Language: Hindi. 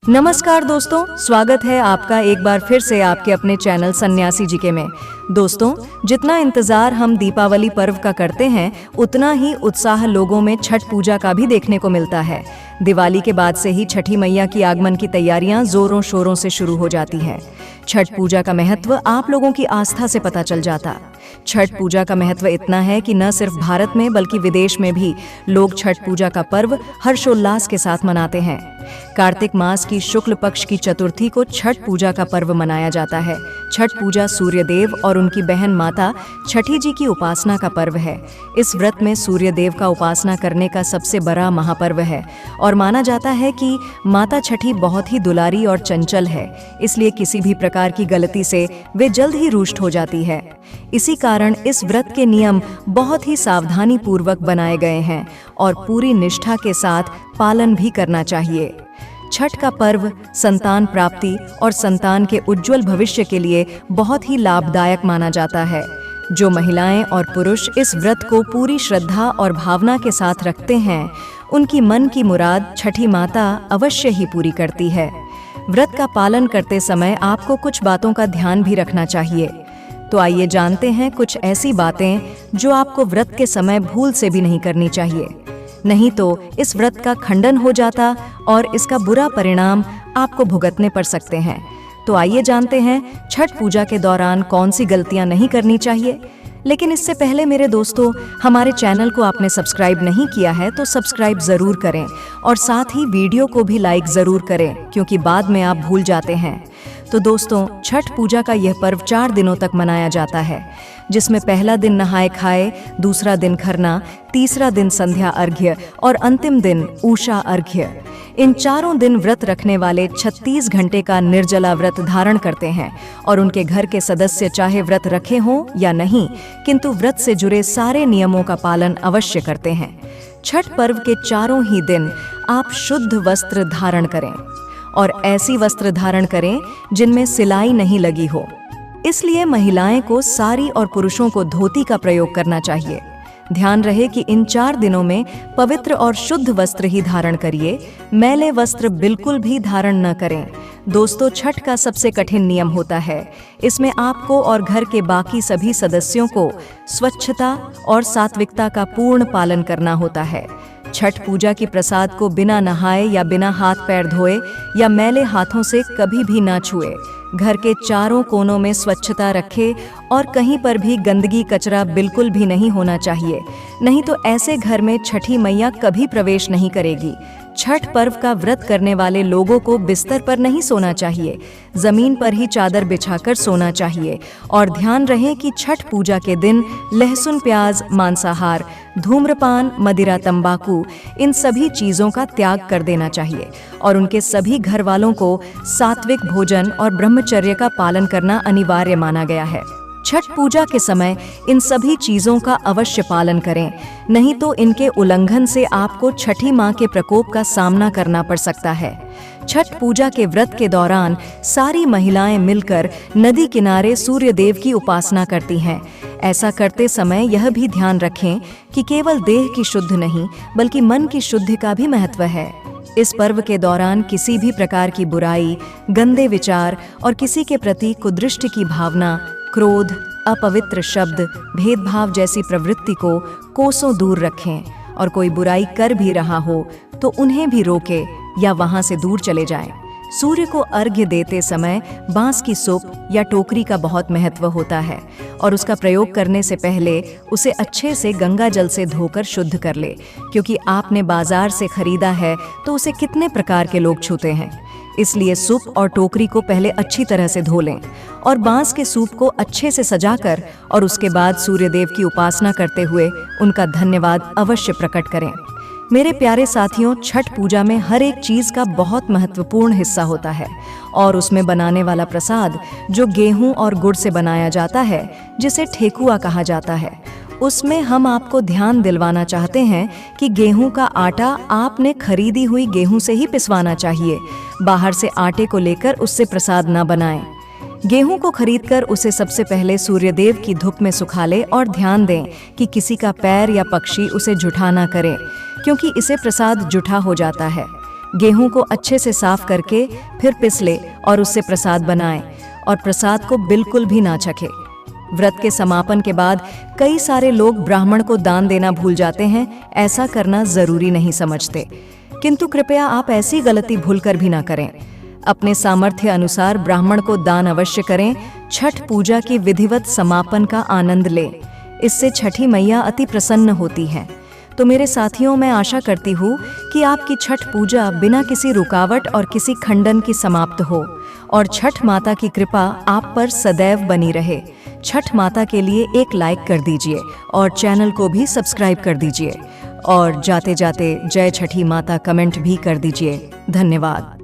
नमस्कार दोस्तों, स्वागत है आपका एक बार फिर से आपके अपने चैनल सन्यासी जी के में। दोस्तों, जितना इंतजार हम दीपावली पर्व का करते हैं, उतना ही उत्साह लोगों में छठ पूजा का भी देखने को मिलता है। दिवाली के बाद से ही छठी मैया की आगमन की तैयारियां जोरों शोरों से शुरू हो जाती हैं। छठ पूजा का महत्व आप लोगों की आस्था से पता चल जाता। छठ पूजा का महत्व इतना है कि न सिर्फ भारत में बल्कि विदेश में भी लोग छठ पूजा का पर्व हर्षोल्लास के साथ मनाते हैं। कार्तिक मास की शुक्ल पक्ष की चतुर्थी को छठ पूजा का पर्व मनाया जाता है। छठ पूजा सूर्य देव और उनकी बहन माता छठी जी की उपासना का पर्व है। इस व्रत में सूर्य देव का उपासना करने का सबसे बड़ा महापर्व है और माना जाता है कि माता छठी बहुत ही दुलारी और चंचल है, इसलिए किसी भी प्रकार की गलती से वे जल्द ही रुष्ट हो जाती है। इसी कारण इस व्रत के नियम बहुत ही सावधानी पूर्वक बनाए गए हैं और पूरी निष्ठा के साथ पालन भी करना चाहिए। छठ का पर्व संतान प्राप्ति और संतान के उज्जवल भविष्य के लिए बहुत ही लाभदायक माना जाता है। जो महिलाएं और पुरुष इस व्रत को पूरी श्रद्धा और भावना के साथ रखते हैं, उनकी मन की मुराद छठी माता अवश्य ही पूरी करती है। व्रत का पालन करते समय आपको कुछ बातों का ध्यान भी रखना चाहिए। तो आइए जानते हैं कुछ ऐसी बातें जो आपको व्रत के समय भूल से भी नहीं करनी चाहिए, नहीं तो इस व्रत का खंडन हो जाता और इसका बुरा परिणाम आपको भुगतने पड़ सकते हैं। तो आइए जानते हैं छठ पूजा के दौरान कौन सी गलतियां नहीं करनी चाहिए। लेकिन इससे पहले मेरे दोस्तों, हमारे चैनल को आपने सब्सक्राइब नहीं किया है तो सब्सक्राइब ज़रूर करें और साथ ही वीडियो को भी लाइक ज़रूर करें, क्योंकि बाद में आप भूल जाते हैं। तो दोस्तों, छठ पूजा का यह पर्व 4 दिनों तक मनाया जाता है, जिसमें पहला दिन नहाए खाए, दूसरा दिन खरना, तीसरा दिन संध्या अर्घ्य और अंतिम दिन उषा अर्घ्य। इन चारों दिन व्रत रखने वाले 36 घंटे का निर्जला व्रत धारण करते हैं और उनके घर के सदस्य चाहे व्रत रखे हों या नहीं, किंतु व्रत से जुड़े सारे नियमों का पालन अवश्य करते हैं। छठ पर्व के चारों ही दिन आप शुद्ध वस्त्र धारण करें और ऐसी वस्त्र धारण करें जिनमें सिलाई नहीं लगी हो। इसलिए महिलाएं को साड़ी और पुरुषों को धोती का प्रयोग करना चाहिए। ध्यान रहे कि इन 4 दिनों में पवित्र और शुद्ध वस्त्र ही धारण करिए, मैले वस्त्र बिल्कुल भी धारण न करें। दोस्तों, छठ का सबसे कठिन नियम होता है। इसमें आपको और घर के बाकी सभी सदस्यों को स्वच्छता और सात्विकता का पूर्ण पालन करना होता है। छठ पूजा की प्रसाद को बिना नहाए या बिना हाथ पैर धोए या मैले हाथों से कभी भी ना छुए। घर के चारों कोनों में स्वच्छता रखें और कहीं पर भी गंदगी कचरा बिल्कुल भी नहीं होना चाहिए, नहीं तो ऐसे घर में छठी मैया कभी प्रवेश नहीं करेगी। छठ पर्व का व्रत करने वाले लोगों को बिस्तर पर नहीं सोना चाहिए, जमीन पर ही चादर बिछाकर सोना चाहिए। और ध्यान रहे कि छठ पूजा के दिन लहसुन, प्याज, मांसाहार, धूम्रपान, मदिरा, तंबाकू, इन सभी चीज़ों का त्याग कर देना चाहिए और उनके सभी घर वालों को सात्विक भोजन और ब्रह्मचर्य का पालन करना अनिवार्य माना गया है। छठ पूजा के समय इन सभी चीज़ों का अवश्य पालन करें, नहीं तो इनके उल्लंघन से आपको छठी माँ के प्रकोप का सामना करना पड़ सकता है। छठ पूजा के व्रत के दौरान सारी महिलाएं मिलकर नदी किनारे सूर्य देव की उपासना करती हैं। ऐसा करते समय यह भी ध्यान रखें कि केवल देह की शुद्ध नहीं बल्कि मन की शुद्धि का भी महत्व है। इस पर्व के दौरान किसी भी प्रकार की बुराई, गंदे विचार और किसी के प्रति कुदृष्टि की भावना, क्रोध, अपवित्र शब्द, भेदभाव जैसी प्रवृत्ति को कोसों दूर रखें और कोई बुराई कर भी रहा हो तो उन्हें भी रोके या वहां से दूर चले जाएं। सूर्य को अर्घ्य देते समय बांस की सुप या टोकरी का बहुत महत्व होता है और उसका प्रयोग करने से पहले उसे अच्छे से गंगा जल से धोकर शुद्ध कर ले, क्योंकि आपने बाजार से खरीदा है तो उसे कितने प्रकार के लोग छूते हैं। इसलिए सूप और टोकरी को पहले अच्छी तरह से धो लें और बांस के सूप को अच्छे से सजाकर और उसके बाद सूर्य देव की उपासना करते हुए उनका धन्यवाद अवश्य प्रकट करें। मेरे प्यारे साथियों, छठ पूजा में हर एक चीज़ का बहुत महत्वपूर्ण हिस्सा होता है और उसमें बनाने वाला प्रसाद जो गेहूं और गुड़ से बनाया जाता है, जिसे ठेकुआ कहा जाता है, उसमें हम आपको ध्यान दिलवाना चाहते हैं कि गेहूं का आटा आपने खरीदी हुई गेहूं से ही पिसवाना चाहिए। बाहर से आटे को लेकर उससे प्रसाद न बनाएं। गेहूं को खरीदकर उसे सबसे पहले सूर्यदेव की धूप में सुखा ले और ध्यान दें कि किसी का पैर या पक्षी उसे जुठा ना करे, क्योंकि इसे प्रसाद जुठा हो जाता है। गेहूं को अच्छे से साफ करके फिर पिस ले और उससे प्रसाद बनाएं और प्रसाद को बिल्कुल भी ना चखे। व्रत के समापन के बाद कई सारे लोग ब्राह्मण को दान देना भूल जाते हैं। ऐसा करना जरूरी नहीं समझते, किंतु कृपया आप ऐसी गलती भूलकर भी ना करें। अपने सामर्थ्य अनुसार ब्राह्मण को दान अवश्य करें। छठ पूजा की विधिवत समापन का आनंद लें, इससे छठी मैया अति प्रसन्न होती हैं। तो मेरे साथियों, मैं आशा करती हूँ कि आपकी छठ पूजा बिना किसी रुकावट और किसी खंडन की समाप्त हो और छठ माता की कृपा आप पर सदैव बनी रहे। छठ माता के लिए एक लाइक कर दीजिए और चैनल को भी सब्सक्राइब कर दीजिए और जाते जाते जय छठी माता कमेंट भी कर दीजिए। धन्यवाद।